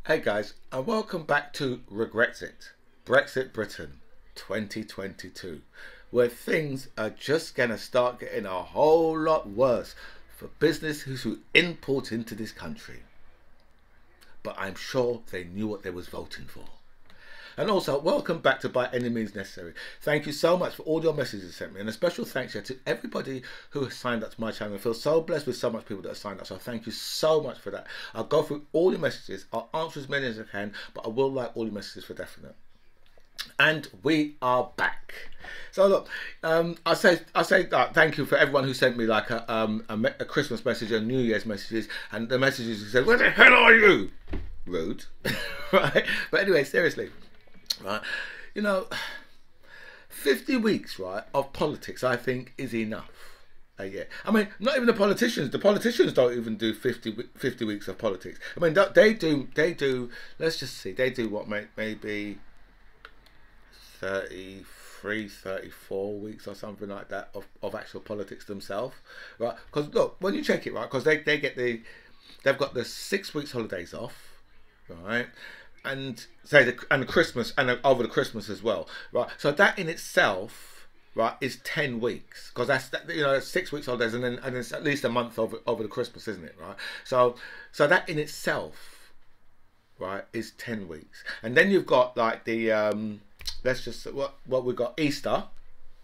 Hey guys, and welcome back to Brexit, Brexit Britain 2022, where things are just going to start getting a whole lot worse for businesses who import into this country. But I'm sure they knew what they was voting for. And also, welcome back to By Any Means Necessary. Thank you so much for all your messages you sent me. And a special thanks here to everybody who has signed up to my channel. I feel so blessed with so much people that have signed up. So thank you so much for that. I'll go through all your messages. I'll answer as many as I can. But I will like all your messages for definite. And we are back. So look, I say thank you for everyone who sent me like a Christmas message and New Year's messages. And the messages who said, "Where the hell are you?" Rude. Right? But anyway, seriously. Right, 50 weeks, right, of politics, I think, is enough. Yeah, I mean, not even the politicians. The politicians don't even do 50 weeks of politics. I mean, they do. Let's just see. They do what, maybe 33, 34 weeks or something like that of actual politics themselves, right? Because look, when you check it, right, because they've got the 6 weeks holidays off, right? And say the Christmas and over the Christmas as well, right? So that in itself, right, is 10 weeks because that's 6 weeks holidays and then it's at least a month over the Christmas, isn't it, right? So that in itself, right, is 10 weeks, and then you've got like the let's just what we've got Easter,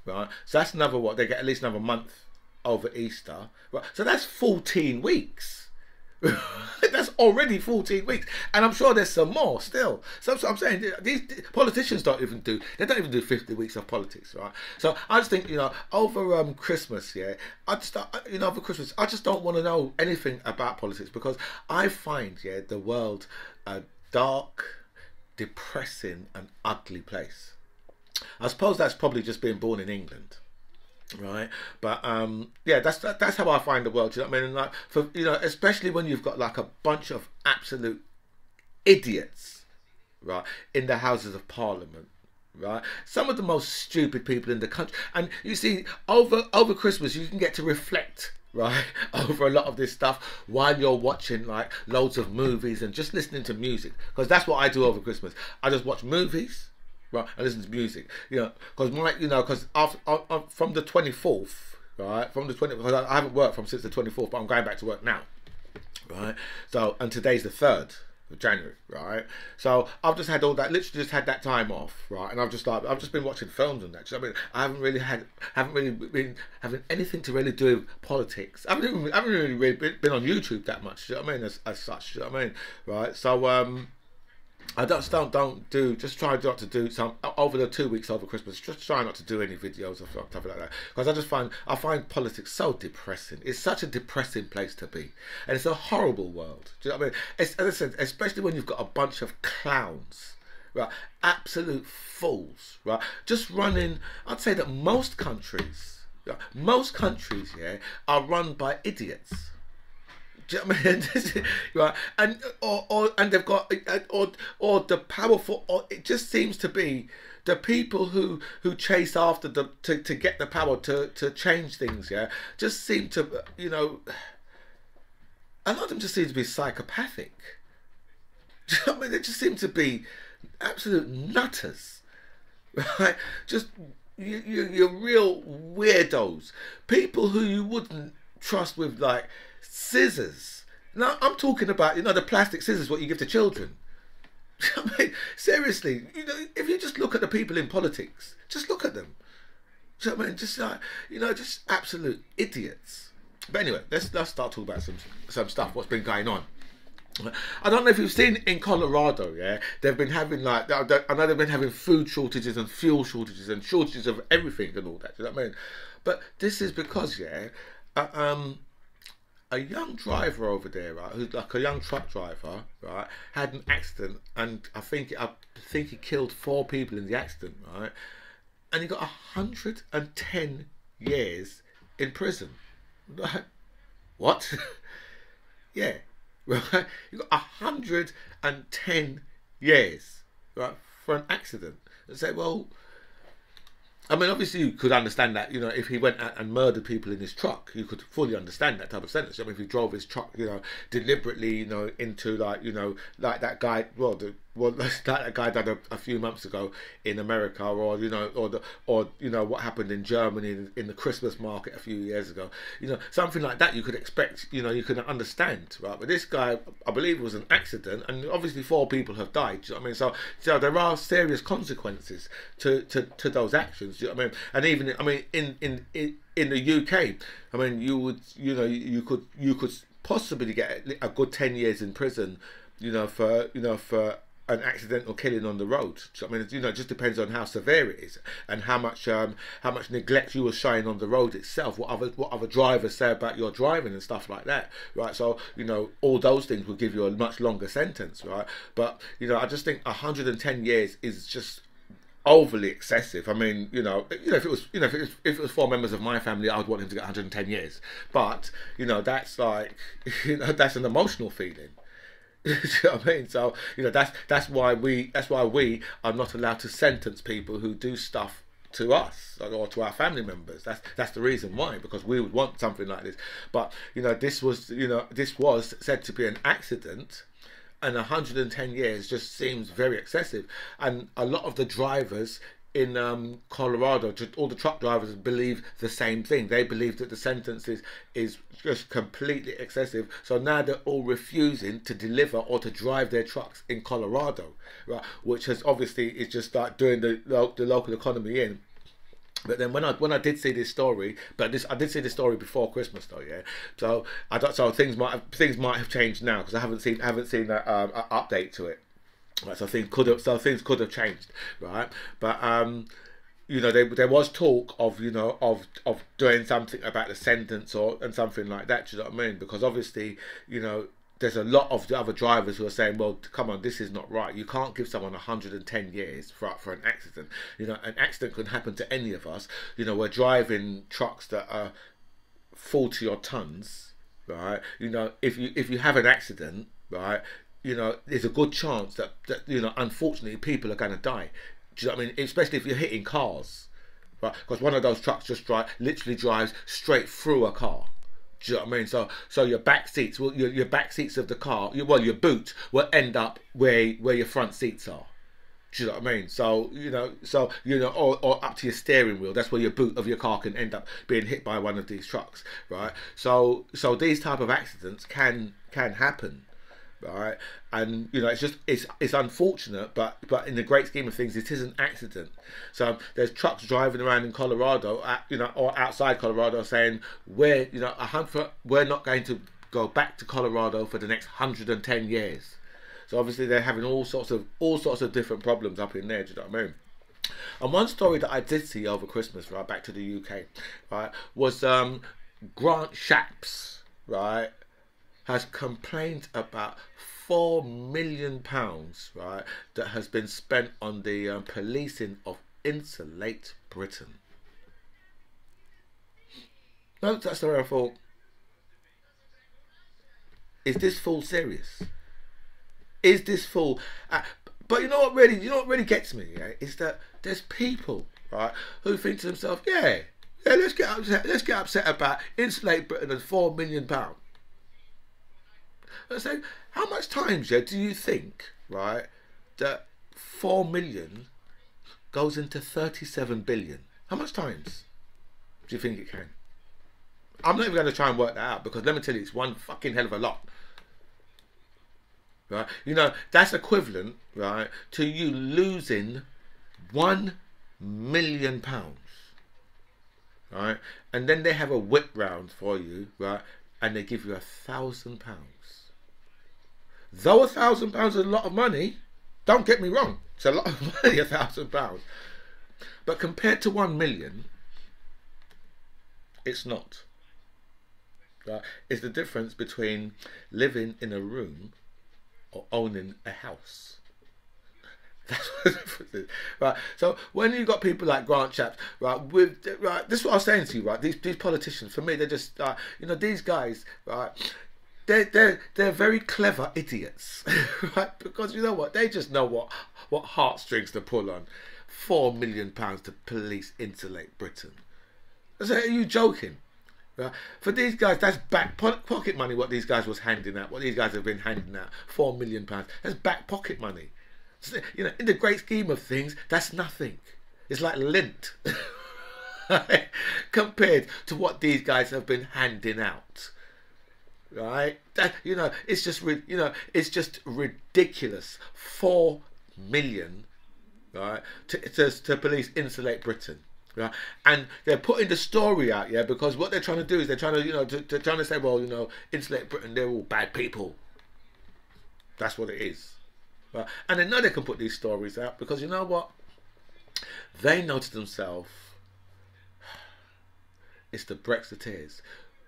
right? So that's another they get at least another month over Easter, right? So that's 14 weeks. That's already 14 weeks, and I'm sure there's some more still. So I'm saying these politicians don't even do 50 weeks of politics, right? So I just think over Christmas, yeah, over Christmas, I just don't want to know anything about politics because I find the world a dark, depressing, and ugly place. I suppose that's probably just being born in England. Right, but yeah, that's how I find the world. You know what I mean? Like especially when you've got like a bunch of absolute idiots, right, in the Houses of Parliament, right? Some of the most stupid people in the country, and you see, over Christmas, you can get to reflect, right, over a lot of this stuff while you're watching like loads of movies and just listening to music, because that's what I do over Christmas. I just watch movies. Right, I listen to music, because from the 24th, right, because I haven't worked since the 24th, but I'm going back to work now, right. So and today's the 3rd of January, right. So I've just had all that, literally just had that time off, right, and I've just been watching films and that. So, I mean, I haven't really been having anything to really do with politics. I haven't really been on YouTube that much. You know what I mean? As such, you know what I mean, right. So I just try not to do some over the 2 weeks over Christmas. Just try not to do any videos or stuff like that, because I find politics so depressing. It's such a depressing place to be, and it's a horrible world. Do you know what I mean? As I said, especially when you've got a bunch of clowns, right, absolute fools, right, just running. I'd say that most countries, yeah, are run by idiots. Do you know what I mean? Right, and they've got or the powerful, or it just seems to be the people who chase after to get the power to change things. Yeah, just seem to a lot of them just seem to be psychopathic. Do you know what I mean? They just seem to be absolute nutters, right? Just you're real weirdos, people who you wouldn't trust with like scissors. Now I'm talking about the plastic scissors what you give to children. I mean, seriously, if you just look at the people in politics, just look at them. Do you know what I mean? Just like just absolute idiots. But anyway, let's start talking about some stuff. What's been going on? I don't know if you've seen in Colorado, yeah, they've been having like, I know they've been having food shortages and fuel shortages and shortages of everything and all that. Do you know what I mean? But this is because, yeah, a young driver over there, right, who's like a young truck driver, right, had an accident, and I think he killed 4 people in the accident, right, and he got 110 years in prison. What? Yeah, right. You got 110 years, right, for an accident. And say, well, I mean, obviously, you could understand that, you know, if he went out and murdered people in his truck, you could fully understand that type of sentence. I mean, if he drove his truck, you know, deliberately, you know, into like, you know, like that guy, like that guy did a few months ago in America, or you know, or you know what happened in Germany in the Christmas market a few years ago. You know, something like that you could expect. You know, you could understand, right? But this guy, I believe, it was an accident, and obviously 4 people have died. Do you know what I mean? So there are serious consequences to those actions. Do you know what I mean? And even, I mean, in the UK, I mean, you could possibly get a good 10 years in prison, you know, for an accidental killing on the road. So, I mean, you know, it just depends on how severe it is and how much neglect you were showing on the road itself. What other drivers say about your driving and stuff like that, right? So, you know, all those things will give you a much longer sentence, right? But you know, I just think 110 years is just overly excessive. I mean, if it was 4 members of my family, I would want him to get 110 years. But you know, that's like, you know, that's an emotional feeling. Do you know what I mean? So, you know, that's why we are not allowed to sentence people who do stuff to us or to our family members. That's the reason why, because we would want something like this. But you know, this was said to be an accident, and 110 years just seems very excessive. And a lot of the drivers in Colorado, all the truck drivers believe the same thing. They believe that the sentence is just completely excessive. So now they're all refusing to deliver or to drive their trucks in Colorado, right? Which has obviously is just like doing the local economy in. But then when I did see this story, I did see this story before Christmas though, yeah. So things might have changed now, because I haven't seen that update to it. Right, so things could have changed, right? But you know, there was talk of, you know, of doing something about the sentence and something like that. Do you know what I mean? Because obviously, you know, there's a lot of the other drivers who are saying, well, come on, this is not right. You can't give someone 110 years for an accident. You know, an accident can happen to any of us. You know, we're driving trucks that are 40 odd tons, right? You know, if you have an accident, right, you know, there's a good chance that you know, unfortunately, people are going to die. Do you know what I mean? Especially if you're hitting cars, right? Because one of those trucks just literally drives straight through a car. Do you know what I mean? So your back seats, your back seats of the car, your boot will end up where your front seats are. Do you know what I mean? So you know, or up to your steering wheel. That's where your boot of your car can end up being hit by one of these trucks, right? So these type of accidents can happen. Right, and you know, it's unfortunate, but in the great scheme of things, it is an accident. So there's trucks driving around in Colorado, you know, or outside Colorado, saying we're not going to go back to Colorado for the next 110 years. So obviously they're having all sorts of different problems up in there. Do you know what I mean? And one story that I did see over Christmas, right, back to the UK, right, was Grant Shapps, right, has complained about £4 million, right, that has been spent on the policing of Insolate Britain. No, that's the way I thought. Is this fool serious? Is this fool? But you know what really gets me, yeah, is that there's people, right, who think to themselves, yeah, let's get upset about Insolate Britain and £4 million. So how much times, yeah, do you think, right, that 4 million goes into 37 billion? How much times do you think it can? I'm not even going to try and work that out, because let me tell you, it's one fucking hell of a lot. Right? You know, that's equivalent, right, to you losing £1 million. Right? And then they have a whip round for you, right, and they give you £1,000. Though £1,000 is a lot of money, don't get me wrong, it's a lot of money, £1,000. But compared to 1 million, it's not. Right? It's the difference between living in a room or owning a house. That's what the difference is. Right? So when you got people like Grant Shapps, right, this is what I was saying to you, right? These politicians, for me, they're just, you know, these guys, right? They're very clever idiots, right? Because you know what, they just know what heartstrings to pull on. £4 million to police insulate Britain. I say, are you joking? Right? For these guys, that's back pocket money. What these guys was handing out, what these guys have been handing out, £4 million. That's back pocket money. So, you know, in the great scheme of things, that's nothing. It's like lint compared to what these guys have been handing out. Right? That, you know, it's just it's just ridiculous. 4 million, right, to police insulate Britain. Right? And they're putting the story out, yeah, because what they're trying to do is they're trying to, you know, they're trying to say, well, you know, insulate Britain, they're all bad people. That's what it is. Right? And they know they can put these stories out because, you know what? They know to themselves, it's the Brexiteers.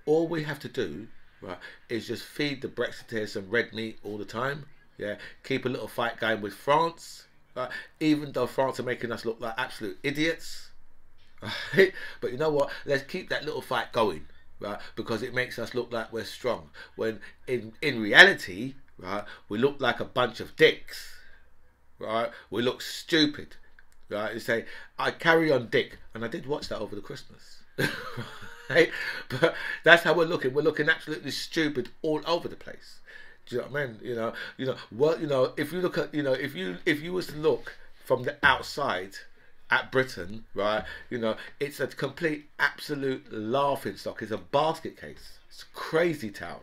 All we have to do, right, is just feed the Brexiteers some red meat all the time. Yeah, keep a little fight going with France. Right? Even though France are making us look like absolute idiots. Right? But you know what? Let's keep that little fight going, right? Because it makes us look like we're strong. When in reality, right, we look like a bunch of dicks. Right? We look stupid. Right? You say, I carry on dick, and I did watch that over the Christmas. Right? But that's how we're looking. We're looking absolutely stupid all over the place. Do you know what I mean? Well, if you look at, if you was to look from the outside at Britain, right, it's a complete, absolute laughing stock. It's a basket case. It's a crazy town.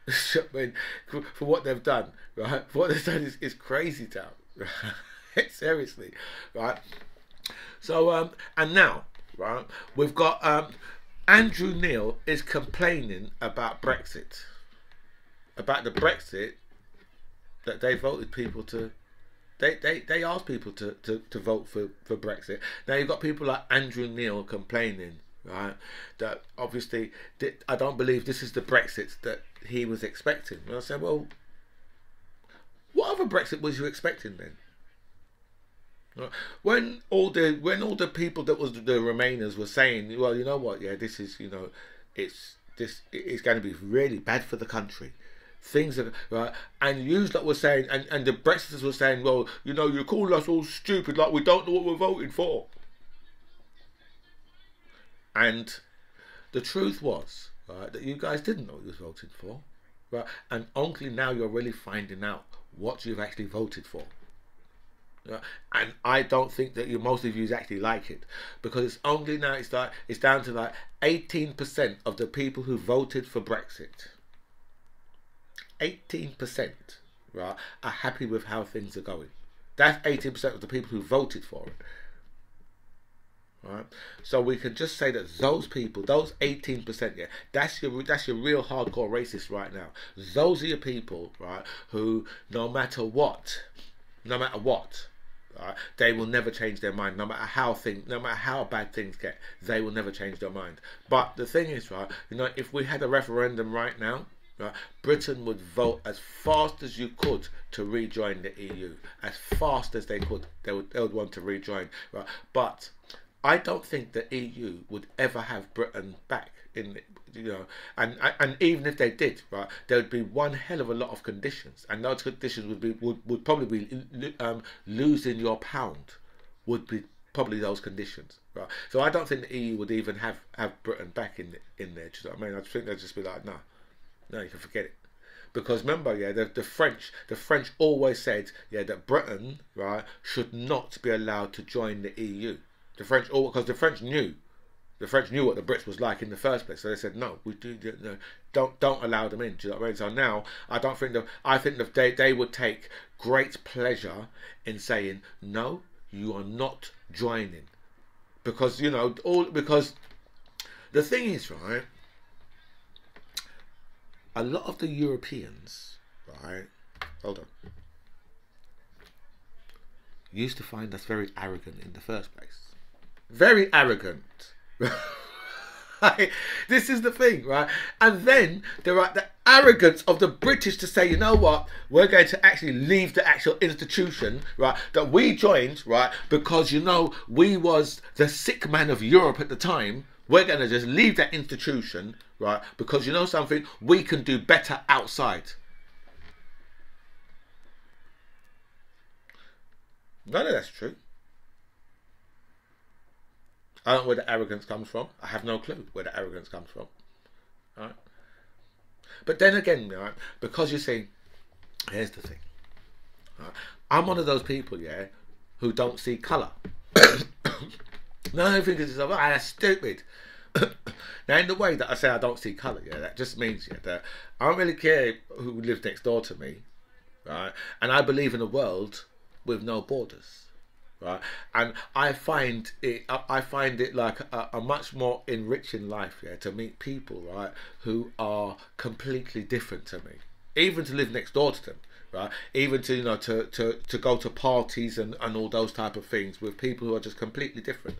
I mean, for what they've done, right? For what they've done is crazy town. Right? Seriously, right? So, and now, right, we've got Andrew Neil is complaining about Brexit, about the Brexit that they voted people to. They asked people to vote for Brexit. Now you've got people like Andrew Neil complaining, right, that obviously I don't believe this is the Brexit that he was expecting. And I said, well, what other Brexit was you expecting then? When all the people that was the Remainers were saying, well, you know what, yeah, this is, it's going to be really bad for the country. Things are right, and you lot were saying, and the Brexiters were saying, well, you call us all stupid, like we don't know what we're voting for. And the truth was, right, that you guys didn't know what you was voting for, right? And only now you're really finding out what you've actually voted for. Right? And I don't think that most of you actually like it, because it's only now it's down to like 18% of the people who voted for Brexit. 18%, right, are happy with how things are going. That's 18% of the people who voted for it. Right? So we can just say that those people, those 18%, yeah, that's your real hardcore racist right now. Those are your people, right, who no matter what, right, they will never change their mind. No matter how bad things get, they will never change their mind. But the thing is, right, if we had a referendum right now, right, Britain would vote as fast as you could to rejoin the EU, as fast as they could. They would want to rejoin, right? But I don't think the EU would ever have Britain back in, and even if they did, right, there would be one hell of a lot of conditions, and those conditions would probably be losing your pound, would be probably those conditions, right? So I don't think the EU would even have Britain back in there. Do you know what I mean? I think they'd just be like, no. No, you can forget it, because remember, yeah, the French always said, yeah, that Britain, right, should not be allowed to join the EU. The French, because the French knew what the Brits was like in the first place, so they said, no, we don't allow them in. Do you know what I mean? So now I think that they would take great pleasure in saying, no, you are not joining, because because the thing is, right, a lot of the Europeans, right, hold on, used to find us very arrogant in the first place. Very arrogant. Right? This is the thing, right? And then there are the arrogance of the British to say, you know what, we're going to actually leave the actual institution, right, that we joined, right, because, we was the sick man of Europe at the time. We're going to just leave that institution, right, because you know something, we can do better outside. None of that's true. I don't know where the arrogance comes from. I have no clue where the arrogance comes from. Right? But then again, right, because you see, here's the thing. Right? I'm one of those people, yeah, who don't see colour. No, I think it's that's stupid. Now, in the way that I say I don't see colour, yeah, that just means that I don't really care who lives next door to me, right? And I believe in a world with no borders, right? And I find it like a much more enriching life, yeah, to meet people, right, who are completely different to me, even to live next door to them. Right, even to to go to parties and all those type of things with people who are just completely different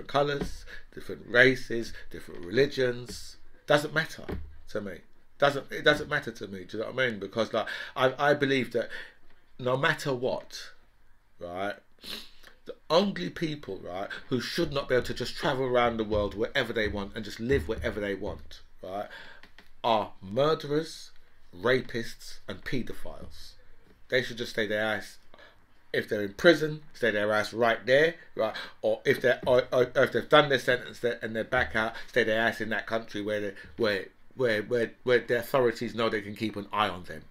colours, different races, different religions. Doesn't matter to me. It doesn't matter to me. Do you know what I mean? Because like I believe that no matter what, right, the only people, right, who should not be able to just travel around the world wherever they want and just live wherever they want, right, are murderers, rapists and paedophiles. They should just stay their ass. If they're in prison, stay their ass right there, right? Or if if they've done their sentence and they're back out, stay their ass in that country where the authorities know they can keep an eye on them,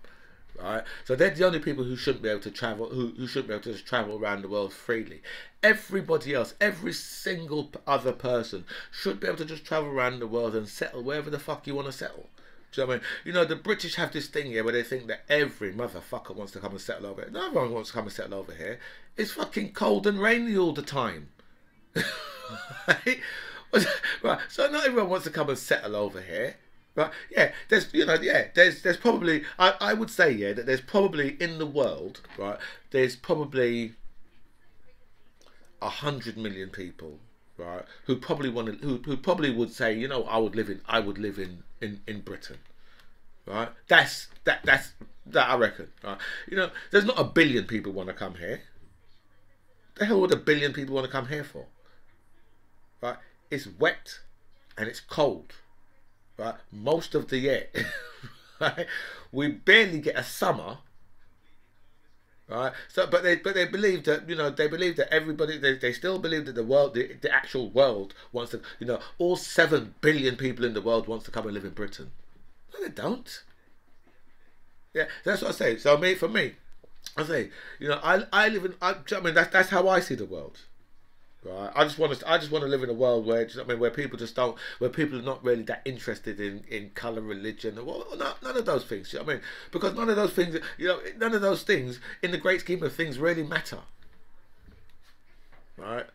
right? So they're the only people who shouldn't be able to travel, who shouldn't be able to just travel around the world freely. Everybody else, every single other person should be able to just travel around the world and settle wherever the fuck you want to settle. Do you know what I mean? You know, the British have this thing here where they think that every motherfucker wants to come and settle over here. No one wants to come and settle over here. It's fucking cold and rainy all the time. Right? So not everyone wants to come and settle over here. Right? Yeah, there's probably, I would say, yeah, that there's probably in the world, right, there's probably 100 million people, right, who probably who probably would say, you know, I would live in Britain, right? That's I reckon, right? You know, there's not a billion people want to come here. The hell would a billion people want to come here for? Right? It's wet and it's cold, right? Most of the year, right? We barely get a summer. Right, so but they believe that, you know, they believe that everybody, they still believe that the world, the actual world wants to, you know, all 7 billion people in the world wants to come and live in Britain. No, they don't. Yeah, that's what I say. So for me, I say, you know, I live in, I mean, that's how I see the world. Right, I just want to live in a world where, I mean, where people just don't, where people are not really that interested in colour, religion, or none of those things. You know what I mean? Because none of those things, you know, none of those things in the great scheme of things really matter. Right?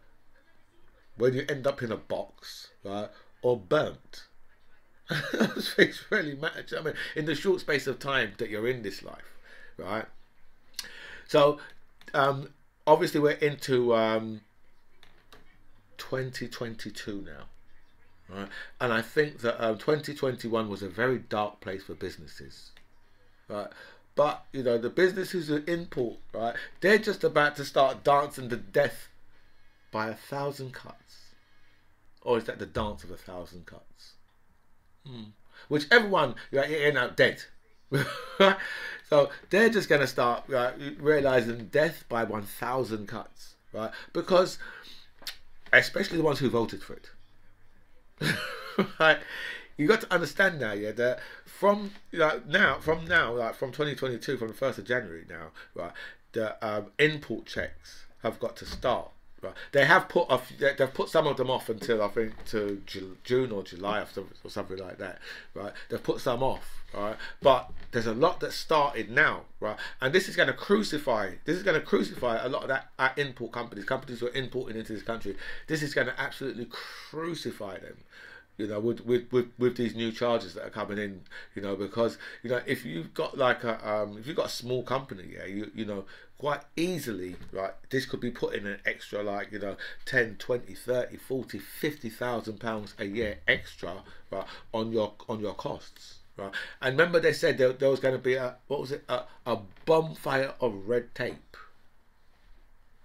When you end up in a box, right, or burnt, those things really matter. You know what I mean? In the short space of time that you're in this life, right? So, obviously, we're into 2022 now, right? And I think that 2021 was a very dark place for businesses, right? But you know, the businesses who import, right, they're just about to start dancing to death by 1,000 cuts. Or is that the dance of 1,000 cuts? Whichever one, you're in out dead. So they're just going to start, right, realizing death by 1,000 cuts, right? Because especially the ones who voted for it. Right? You got to understand now, yeah, that from 2022, from the 1st of January now, right, the import checks have got to start. Right? They've put some of them off until, I think, to June or July or something like that. Right? They've put some off, right? But there's a lot that started now, right? And this is going to crucify. This is going to crucify a lot of that import companies who are importing into this country. This is going to absolutely crucify them, you know, with these new charges that are coming in, you know, because, you know, if you've got like if you've got a small company, yeah, you know, quite easily, right, this could be putting an extra, like, you know, 10, 20, 30, 40, 50,000 pounds a year extra, right, on your costs, right? And remember, they said there was going to be a bonfire of red tape,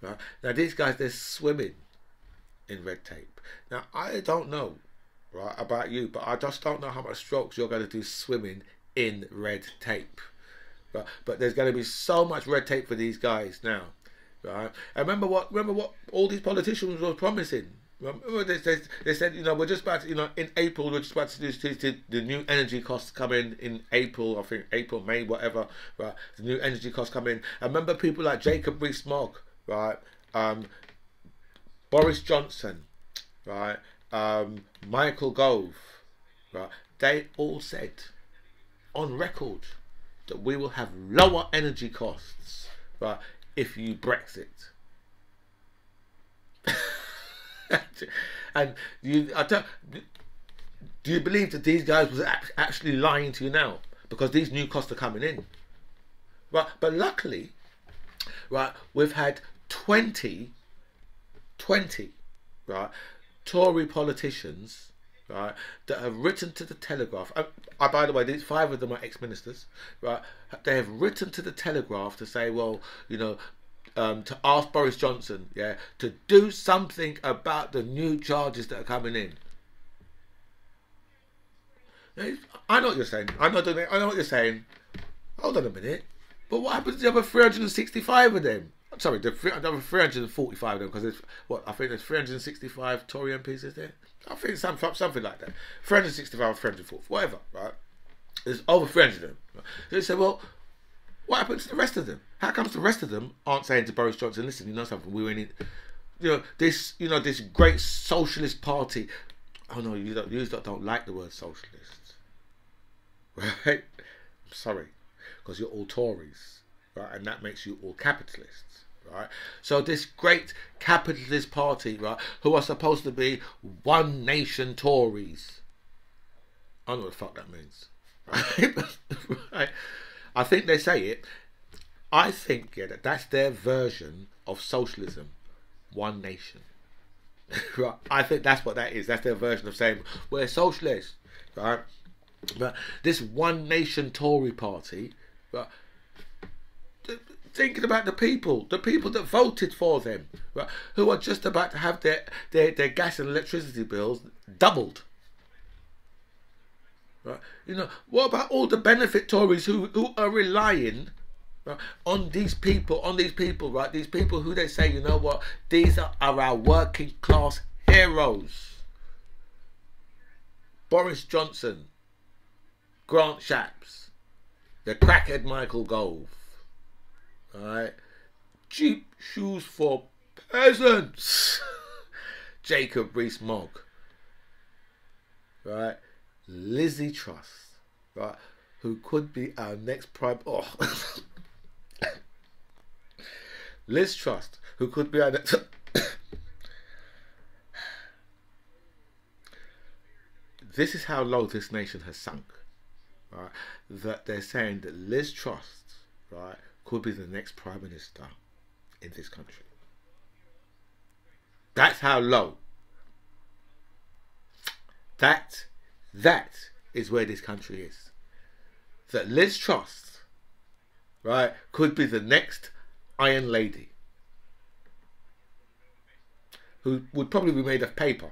right? Now these guys, they're swimming in red tape. Now I don't know, right, about you, but I just don't know how much strokes you're going to do swimming in red tape. Right? But there's going to be so much red tape for these guys now, right? And remember what all these politicians were promising, Remember they said, you know, we're just about to, you know, in April, we're just about to do the new energy costs come in April, I think April, May, whatever, right? The new energy costs come in. I remember people like Jacob Rees-Mogg, right? Boris Johnson, right? Michael Gove, right? They all said on record that we will have lower energy costs, right, if you Brexit. And do you believe that these guys was actually lying to you now? Because these new costs are coming in, right? But luckily, right, we've had 20, right, Tory politicians, right, that have written to the Telegraph. By the way, these 5 of them are ex-ministers, right? They have written to the Telegraph to say, well, you know, to ask Boris Johnson, yeah, to do something about the new charges that are coming in. I know what you're saying. I know what you're saying. Hold on a minute. But what happens to the other 365 of them? I'm sorry, the other 345 of them, because there's what I think there's 365 Tory MPs, is there? I think something like that. 365 or 340, whatever, right? There's over 300 of them. Right? So they say, well, what happens to the rest of them? How comes the rest of them aren't saying to Boris Johnson, listen, you know something, we really need, this great socialist party. Oh no, you don't like the word socialist, right? I'm sorry, because you're all Tories, right? And that makes you all capitalists, right? So this great capitalist party, right, who are supposed to be one nation Tories. I don't know what the fuck that means, right? Right? I think they say it. I think, yeah, that's their version of socialism, one nation. Right? I think that's what that is. That's their version of saying we're socialists, right? But this one nation Tory party, right, thinking about the people that voted for them, right, who are just about to have their gas and electricity bills doubled. Right? You know, what about all the benefit Tories who are relying, right, on these people, right? These people who they say, you know what, these are our working class heroes. Boris Johnson, Grant Shapps, the crackhead Michael Gove, right? Cheap shoes for peasants, Jacob Rees-Mogg, right? Lizzie Truss, right, who could be our next prime. Oh, Liz Truss, who could be our next. This is how low this nation has sunk, right? That they're saying that Liz Truss, right, could be the next prime minister in this country. That's how low. That is where this country is. That Liz Truss, right, could be the next Iron Lady, who would probably be made of paper.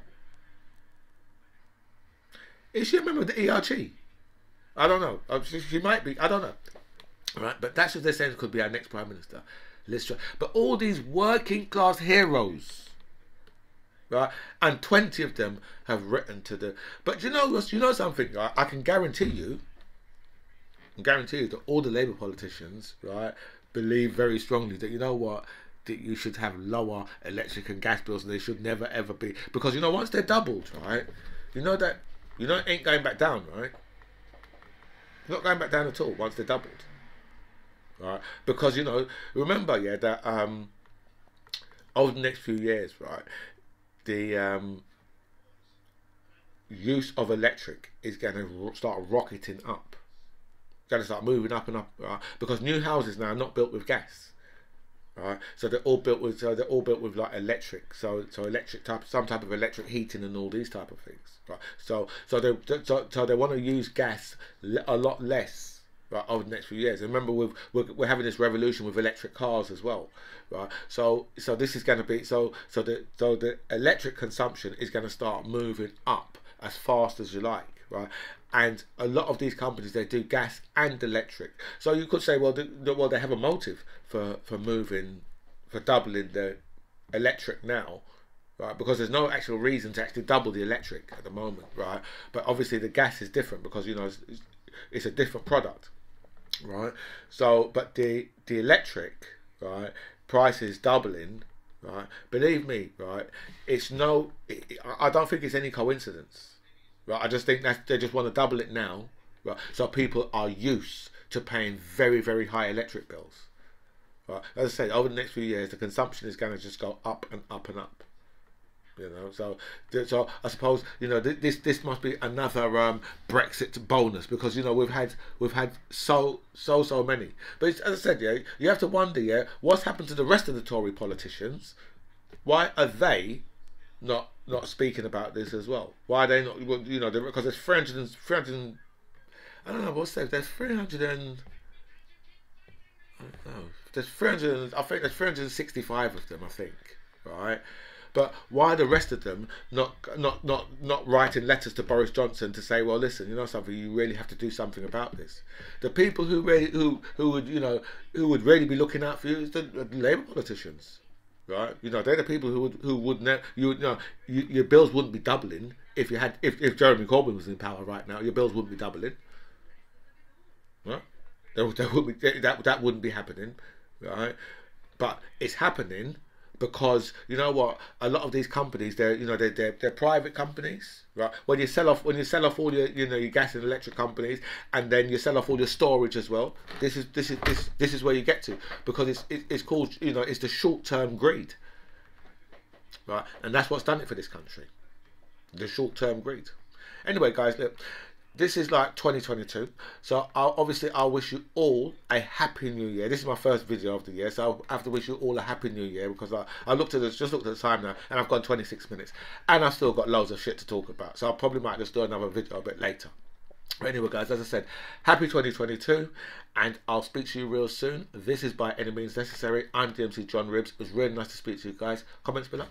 Is she a member of the ERG? I don't know. She might be. I don't know. Right, but that's what they're saying could be our next prime minister, Liz Truss. But all these working class heroes, right, and 20 of them have written to the. But you know something, right? I can guarantee you that all the Labour politicians, right, believe very strongly that, you know what, that you should have lower electric and gas bills, and they should never ever be, because you know once they're doubled, right, it ain't going back down, right? Not going back down at all once they're doubled, right? Because remember, yeah, that over the next few years, right, the use of electric is going to start rocketing up. Going to start moving up and up, right? Because new houses now are not built with gas, right? So they're all built with like electric. So electric some type of electric heating and all these type of things, right? So they want to use gas a lot less, right, over the next few years. And remember, we're having this revolution with electric cars as well, right? So this is going to be so the electric consumption is going to start moving up as fast as you like, right? And a lot of these companies, they do gas and electric. So you could say, well, they have a motive for doubling the electric now, right? Because there's no actual reason to actually double the electric at the moment, right? But obviously the gas is different because it's a different product, right? So, but the electric, right, price is doubling, right? Believe me, right? I don't think it's any coincidence, right? I just think that they just want to double it now, right? So people are used to paying very, very high electric bills. Right. As I say, over the next few years, the consumption is going to just go up and up and up. So I suppose this must be another Brexit bonus because we've had so many. But as I said, you have to wonder, what's happened to the rest of the Tory politicians? Why are they not speaking about this as well? Why are they not? Because there's 300. I don't know what's that. There's 300 and. I don't know. There's 300. I think there's 365 of them. I think, right? But why are the rest of them not writing letters to Boris Johnson to say, well, listen, something, you really have to do something about this. The people who would really be looking out for you is the Labour politicians, right? They're the people who would your bills wouldn't be doubling if Jeremy Corbyn was in power right now. Your bills wouldn't be doubling, right? That wouldn't be happening, right? But it's happening because a lot of these companies, they're private companies, right? When you sell off all your gas and electric companies, and then you sell off all your storage as well. This is where you get to, because it's called it's the short-term greed, right? And that's what's done it for this country, the short-term greed. Anyway, guys, look. This is like 2022, so I'll wish you all a happy new year. This is my first video of the year, so I have to wish you all a happy new year because I just looked at the time now, and I've gone 26 minutes, and I've still got loads of shit to talk about. So I probably might just do another video a bit later. But anyway, guys, as I said, happy 2022, and I'll speak to you real soon. This is By Any Means Necessary. I'm DMC John Ribbs. It was really nice to speak to you guys. Comments below.